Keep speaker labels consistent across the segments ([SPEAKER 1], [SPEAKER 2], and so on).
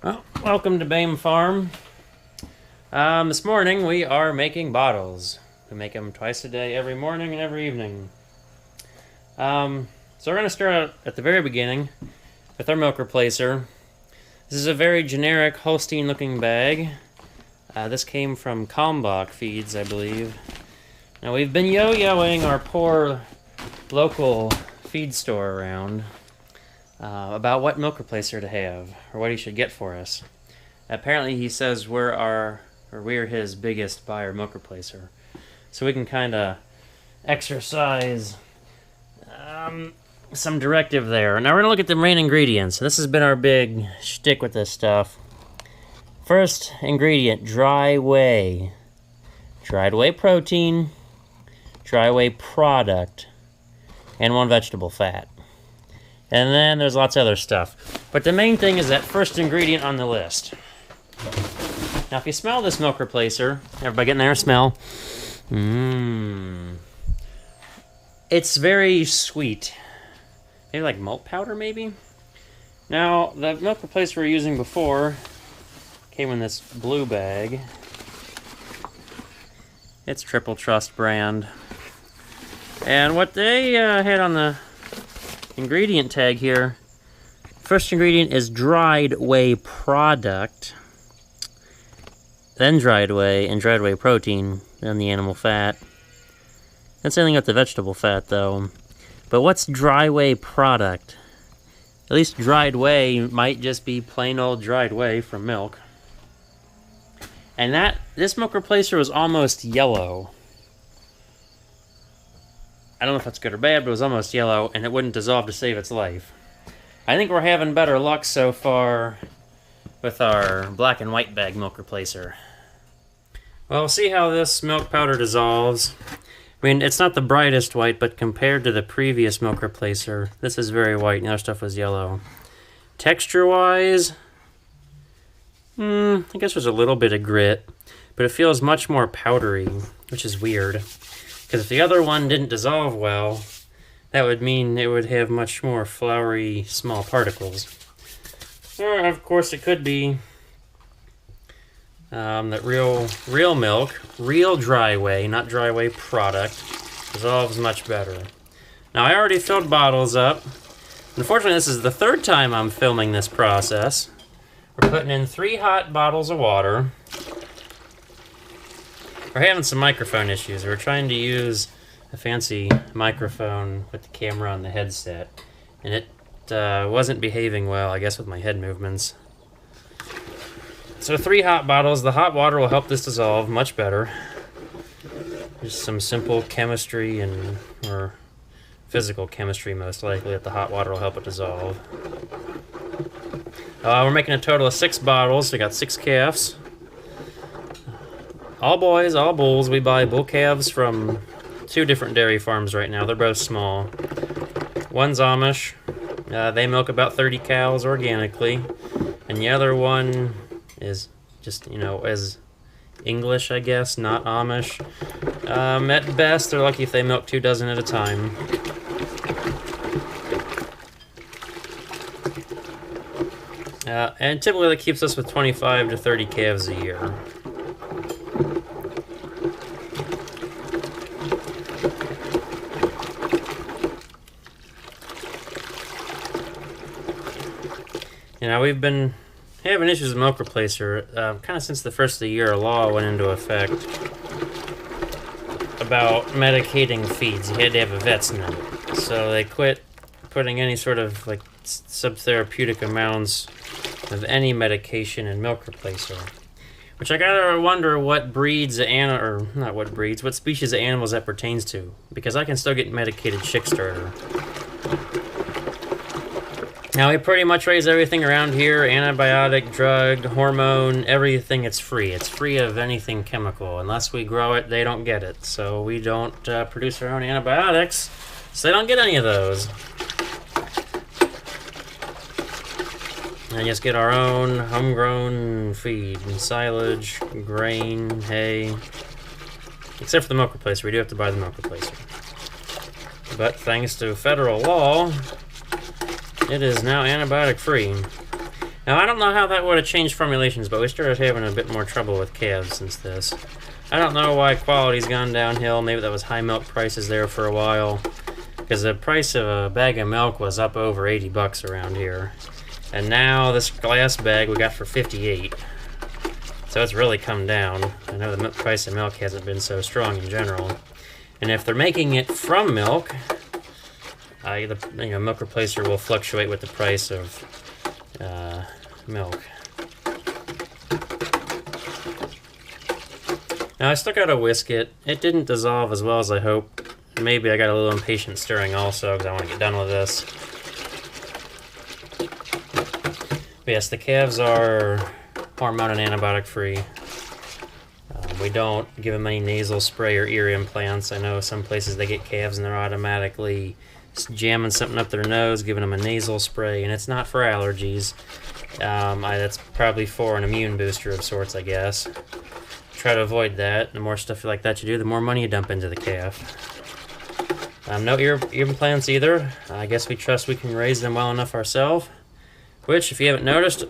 [SPEAKER 1] Well, welcome to Bame Farm. This morning we are making bottles. We make them twice a day, every morning and every evening. So we're going to start out at the very beginning with our milk replacer. This is a very generic Holstein-looking bag. This came from Kalmbach Feeds, I believe. Now we've been yo-yoing our poor local feed store around about what milk replacer to have, or what he should get for us. Apparently he says we're his biggest buyer milk replacer. So we can kind of exercise some directive there. Now we're going to look at the main ingredients. This has been our big shtick with this stuff. First ingredient, dry whey. Dried whey protein, dry whey product, and 1 vegetable fat. And then there's lots of other stuff. But the main thing is that first ingredient on the list. Now if you smell this milk replacer, everybody getting there, smell. It's very sweet. Maybe like malt powder, maybe? Now, the milk replacer we were using before came in this blue bag. It's Triple Trust brand. And what they had on the ingredient tag here, first ingredient is dried whey product, then dried whey and dried whey protein, then the animal fat. That's anything with the vegetable fat though. But what's dry whey product? At least dried whey might just be plain old dried whey from milk. And this milk replacer was almost yellow. I don't know if that's good or bad, but it was almost yellow, and it wouldn't dissolve to save its life. I think we're having better luck so far with our black and white bag milk replacer. Well, we'll see how this milk powder dissolves. I mean, it's not the brightest white, but compared to the previous milk replacer, this is very white, and the other stuff was yellow. Texture-wise, I guess there's a little bit of grit, but it feels much more powdery, which is weird. Because if the other one didn't dissolve well, that would mean it would have much more floury, small particles. Or, of course, it could be that real milk, real dry whey, not dry whey product, dissolves much better. Now, I already filled bottles up. Unfortunately, this is the third time I'm filming this process. We're putting in 3 hot bottles of water. We're having some microphone issues. We're trying to use a fancy microphone with the camera on the headset, and it wasn't behaving well, I guess, with my head movements. So 3 hot bottles. The hot water will help this dissolve much better. Just some simple chemistry or physical chemistry, most likely, that the hot water will help it dissolve. We're making a total of 6 bottles. We got 6 calves. All boys, all bulls. We buy bull calves from 2 different dairy farms right now. They're both small. One's Amish. They milk about 30 cows organically. And the other one is just, as English, I guess, not Amish. At best, they're lucky if they milk 2 dozen at a time. And typically that keeps us with 25 to 30 calves a year. We've been having issues with milk replacer kind of since the first of the year. A law went into effect about medicating feeds. You had to have a vet's note. So they quit putting any sort of subtherapeutic amounts of any medication in milk replacer. Which I gotta wonder what species of animals that pertains to. Because I can still get medicated chick starter. Now, we pretty much raise everything around here, antibiotic, drug, hormone, everything. It's free. It's free of anything chemical. Unless we grow it, they don't get it. So we don't produce our own antibiotics, so they don't get any of those. And just get our own homegrown feed and silage, grain, hay. Except for the milk replacer. We do have to buy the milk replacer. But thanks to federal law, it is now antibiotic free. Now, I don't know how that would have changed formulations, but we started having a bit more trouble with calves since this. I don't know why quality's gone downhill. Maybe that was high milk prices there for a while. Because the price of a bag of milk was up over 80 bucks around here. And now this glass bag we got for 58. So it's really come down. I know the price of milk hasn't been so strong in general. And if they're making it from milk, the milk replacer will fluctuate with the price of milk. Now I still gotta whisk it. It didn't dissolve as well as I hoped. Maybe I got a little impatient stirring also because I want to get done with this. But yes, the calves are hormone and antibiotic free. We don't give them any nasal spray or ear implants. I know some places they get calves and they're automatically jamming something up their nose, giving them a nasal spray, and it's not for allergies. That's probably for an immune booster of sorts, I guess. Try to avoid that. The more stuff like that you do, the more money you dump into the calf. No ear implants either. I guess we trust we can raise them well enough ourselves. Which, if you haven't noticed,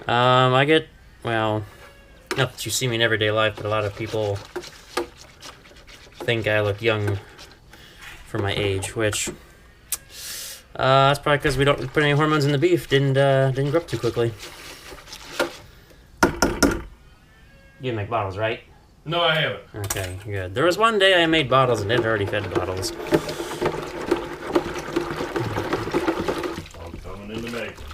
[SPEAKER 1] I get, well, not that you see me in everyday life, but a lot of people think I look young for my age, which that's probably because we don't put any hormones in the beef. Didn't grow up too quickly. You make bottles, right?
[SPEAKER 2] No, I haven't.
[SPEAKER 1] Okay, good. There was one day I made bottles and it already fed bottles.
[SPEAKER 2] I'm coming in to make them.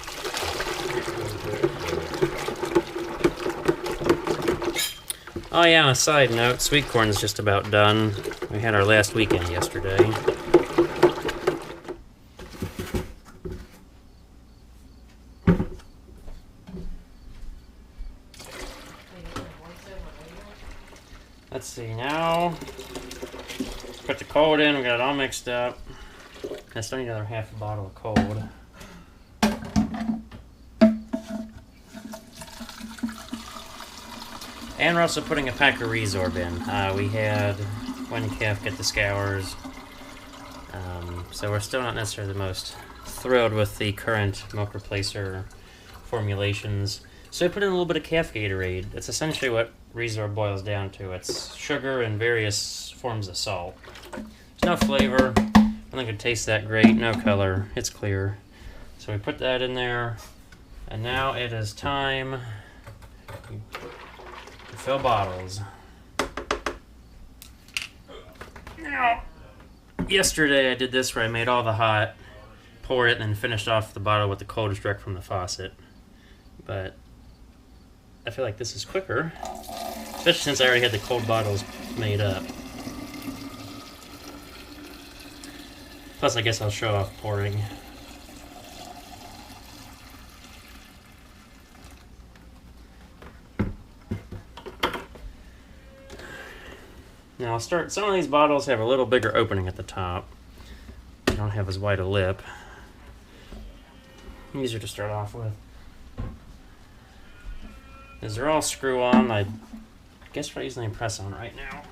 [SPEAKER 1] Oh yeah, on a side note, sweet corn's just about done. We had our last weekend yesterday. Let's see, now put the cold in, we got it all mixed up. I still need another half a bottle of cold. And we're also putting a pack of Resorb in. We had one calf get the scours, so we're still not necessarily the most thrilled with the current milk replacer formulations. So we put in a little bit of calf Gatorade. It's essentially what Resorb boils down to. It's sugar and various forms of salt. There's no flavor. I don't think it tastes that great. No color. It's clear. So we put that in there. And now it is time to fill bottles. Now, yesterday I did this where I made all the hot, poured it, and then finished off the bottle with the cold direct from the faucet. But I feel like this is quicker, especially since I already had the cold bottles made up. Plus, I guess I'll show off pouring. Now I'll start, some of these bottles have a little bigger opening at the top. They don't have as wide a lip. Easier to start off with. As they're all screw on, I guess we're using the press on right now.